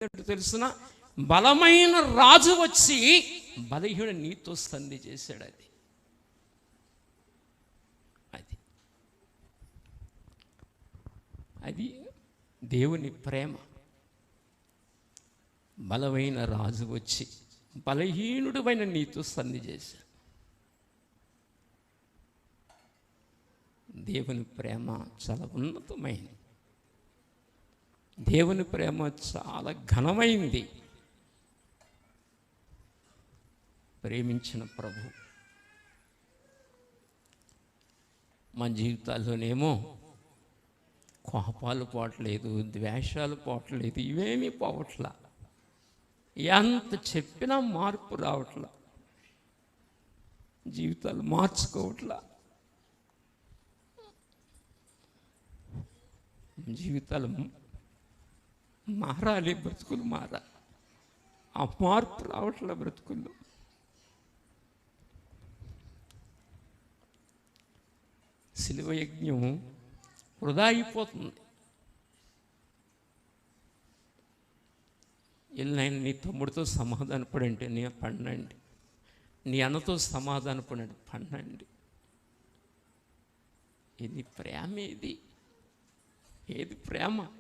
తెలుసిన బలమైన రాజు వచ్చి బలహీన నీతో సంధి చేశాడు. అది దేవుని ప్రేమ. బలమైన రాజు వచ్చి బలహీనుడమైన నీతో సంధి చేశాడు. దేవుని ప్రేమ చాలా ఉన్నతమైంది. దేవుని ప్రేమ చాలా ఘనమైంది. ప్రేమించిన ప్రభు మన జీవితాల్లోనేమో కోపాలు పోవట్లేదు, ద్వేషాలు పోవట్లేదు, ఇవేమీ పోవట్లా. ఎంత చెప్పినా మార్పు రావట్లా, జీవితాలు మార్చుకోవట్లా. జీవితాలు మారాలి, బ్రతుకులు మారాలి. ఆ మార్పు రావట్లే బ్రతుకుల్లో. శిలువ యజ్ఞం వృధా అయిపోతుంది. వెళ్ళినాయన నీ తమ్ముడితో సమాధానపడంటే నీ పండండి, నీ అన్నతో సమాధానపడండి పండండి. ఇది ప్రేమ. ఏది ప్రేమ?